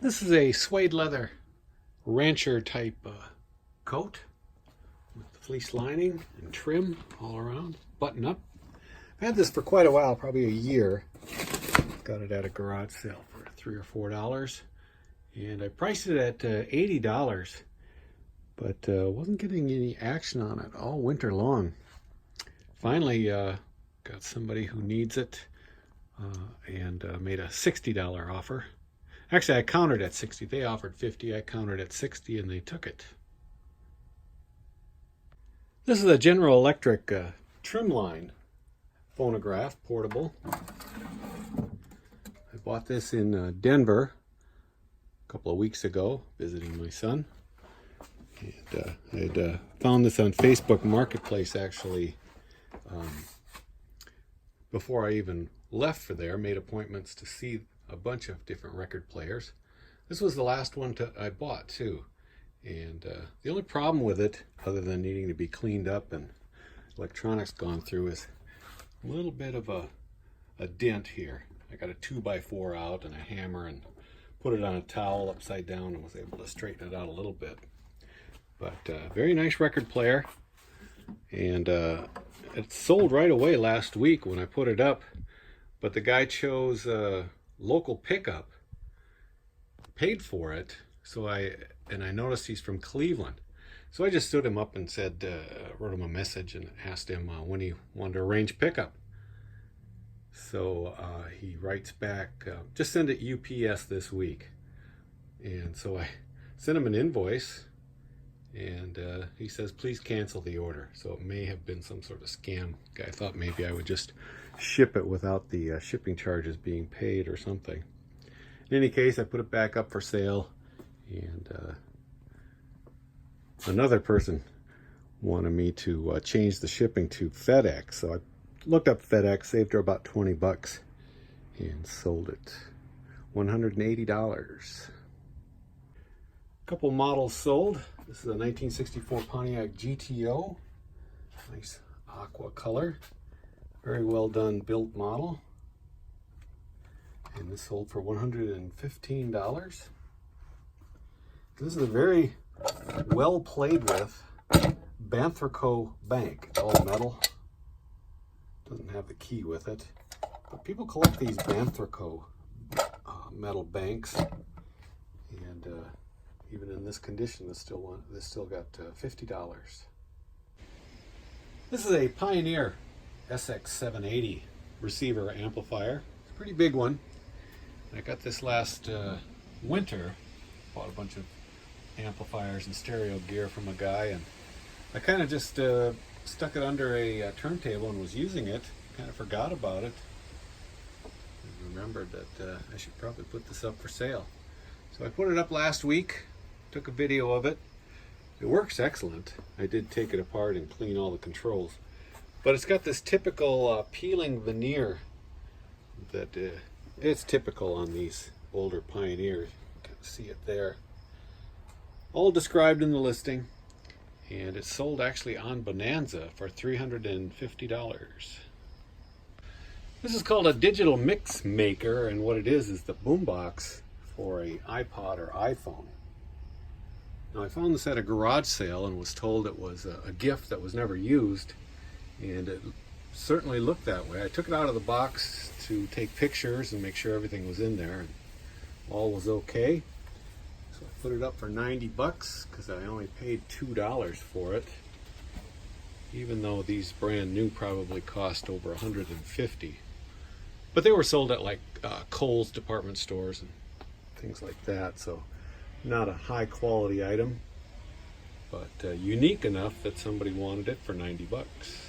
This is a suede leather rancher type coat with fleece lining and trim all around, button up. I've had this for quite a while, probably a year. Got it at a garage sale for $3 or $4, and I priced it at $80, but wasn't getting any action on it all winter long. Finally got somebody who needs it and made a $60 offer. Actually, I countered at 60. They offered 50. I countered at 60 and they took it. This is a General Electric trim line phonograph, portable. I bought this in Denver a couple of weeks ago, visiting my son. And I had found this on Facebook Marketplace, actually, before I even left for there. Made appointments to see a bunch of different record players. This was the last one I bought too, and the only problem with it, other than needing to be cleaned up and electronics gone through, is a little bit of a dent here. I got a 2x4 out and a hammer and put it on a towel upside down and was able to straighten it out a little bit. But very nice record player, and it sold right away last week when I put it up, but the guy chose local pickup, paid for it, so I noticed he's from Cleveland, so I just stood him up and said, wrote him a message and asked him when he wanted to arrange pickup. So he writes back, just send it UPS this week. And so I sent him an invoice, and he says please cancel the order. So it may have been some sort of scam. Guy thought maybe I would just ship it without the shipping charges being paid or something. In any case, I put it back up for sale, and another person wanted me to change the shipping to FedEx. So I looked up FedEx, saved her about 20 bucks, and sold it $180. Couple models sold. This is a 1964 Pontiac GTO, nice aqua color. Very well done built model, and this sold for $115. This is a very well played with Banthraco bank. It's all metal, doesn't have the key with it, but people collect these Banthraco metal banks, and even in this condition, this still got $50. This is a Pioneer SX780 receiver amplifier. It's a pretty big one. I got this last winter. Bought a bunch of amplifiers and stereo gear from a guy, and I kind of just stuck it under a turntable and was using it. Kind of forgot about it. And remembered that I should probably put this up for sale. So I put it up last week. Took a video of it. It works excellent. I did take it apart and clean all the controls. But it's got this typical peeling veneer that it's typical on these older Pioneers. You can see it there. All described in the listing. And it's sold actually on Bonanza for $350. This is called a digital mix maker, and what it is the boombox for a iPod or iPhone. Now, I found this at a garage sale and was told it was a gift that was never used, and it certainly looked that way. I took it out of the box to take pictures and make sure everything was in there, and all was okay. So I put it up for 90 bucks because I only paid $2 for it, even though these brand new probably cost over 150. But they were sold at like Kohl's department stores and things like that, so not a high quality item, but unique enough that somebody wanted it for 90 bucks.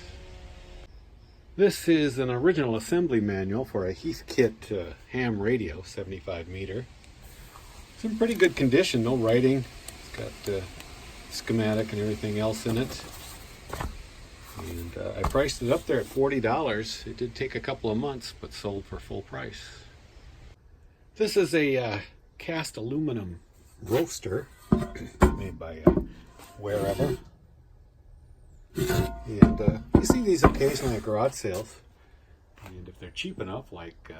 This is an original assembly manual for a Heathkit ham radio, 75 meter. It's in pretty good condition, no writing. It's got schematic and everything else in it. And I priced it up there at $40. It did take a couple of months, but sold for full price. This is a cast aluminum roaster made by Wherever. And you see these occasionally at garage sales. And if they're cheap enough, like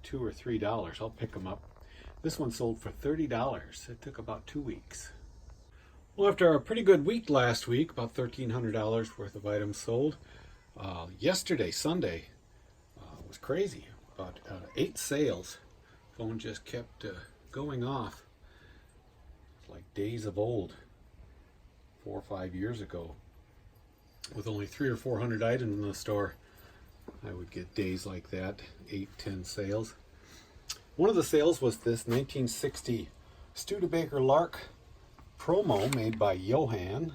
$2 or $3, I'll pick them up. This one sold for $30. It took about 2 weeks. Well, after a pretty good week last week, about $1,300 worth of items sold. Yesterday, Sunday, was crazy. About 8 sales. Phone just kept going off. It's like days of old, 4 or 5 years ago. With only 300 or 400 items in the store, I would get days like that, 8, 10 sales. One of the sales was this 1960 Studebaker Lark promo made by Johann.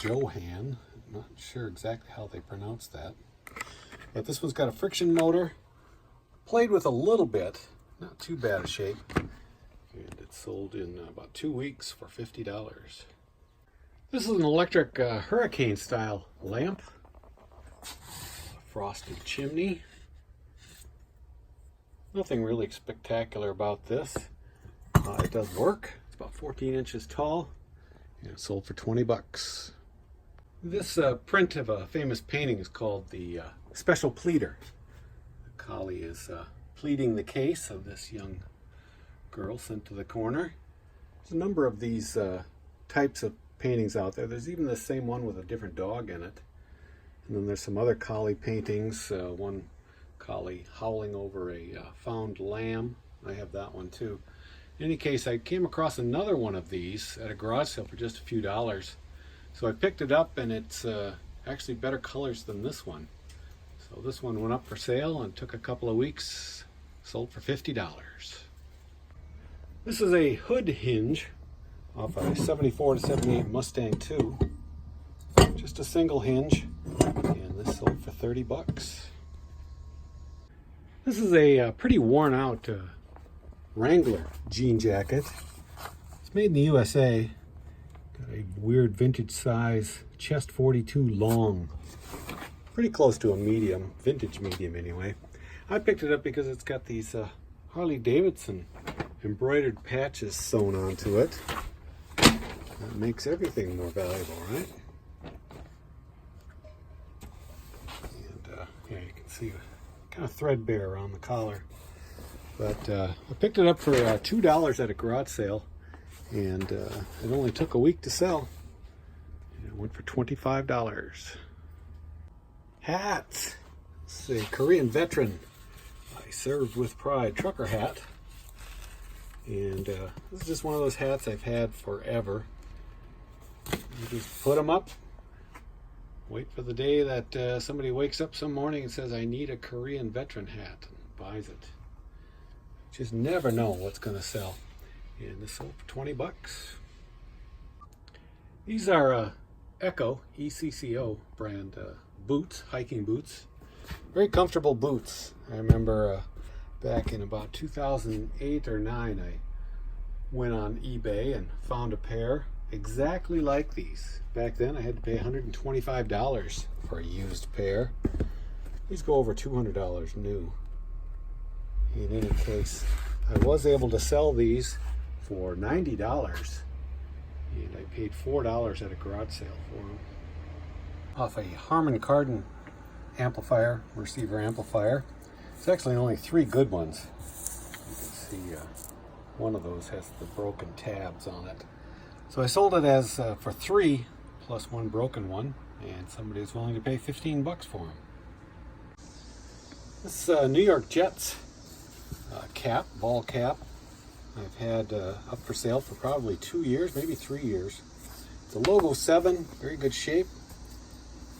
I'm not sure exactly how they pronounce that. But this one's got a friction motor, played with a little bit, not too bad a shape. And it sold in about 2 weeks for $50. This is an electric hurricane style lamp. Frosted chimney. Nothing really spectacular about this. It does work. It's about 14 inches tall, and it sold for $20. This print of a famous painting is called the Special Pleader. The collie is pleading the case of this young girl sent to the corner. There's a number of these types of paintings out there. There's even the same one with a different dog in it. And then there's some other collie paintings. One collie howling over a found lamb. I have that one too. In any case, I came across another one of these at a garage sale for just a few dollars. So I picked it up, and it's actually better colors than this one. So this one went up for sale and took a couple of weeks. Sold for $50. This is a hood hinge off a 74 to 78 Mustang II. Just a single hinge, and this sold for $30. This is a pretty worn out Wrangler jean jacket. It's made in the USA. Got a weird vintage size, chest 42 long. Pretty close to a medium, vintage medium anyway. I picked it up because it's got these Harley Davidson embroidered patches sewn onto it. That makes everything more valuable, right? And yeah, you can see kind of threadbare around the collar. But I picked it up for $2 at a garage sale, and it only took a week to sell. And it went for $25. Hats. This is a Korean veteran. I served with pride trucker hat. And this is just one of those hats I've had forever. You just put them up, wait for the day that somebody wakes up some morning and says, I need a Korean veteran hat, and buys it. Just never know what's going to sell. And this sold for $20. These are Echo, ECCO brand boots, hiking boots. Very comfortable boots. I remember back in about 2008 or 9, I went on eBay and found a pair exactly like these. Back then I had to pay $125 for a used pair. These go over $200 new. In any case, I was able to sell these for $90, and I paid $4 at a garage sale for them. Off a Harman Kardon amplifier, receiver amplifier. It's actually only 3 good ones. You can see one of those has the broken tabs on it. So I sold it as for 3 plus 1 broken one, and somebody was willing to pay $15 for them. This New York Jets cap, ball cap, I've had up for sale for probably 2 years, maybe 3 years. It's a Logo 7, very good shape.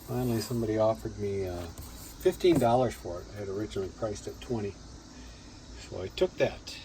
Finally somebody offered me $15 for it. I had originally priced it $20. So I took that.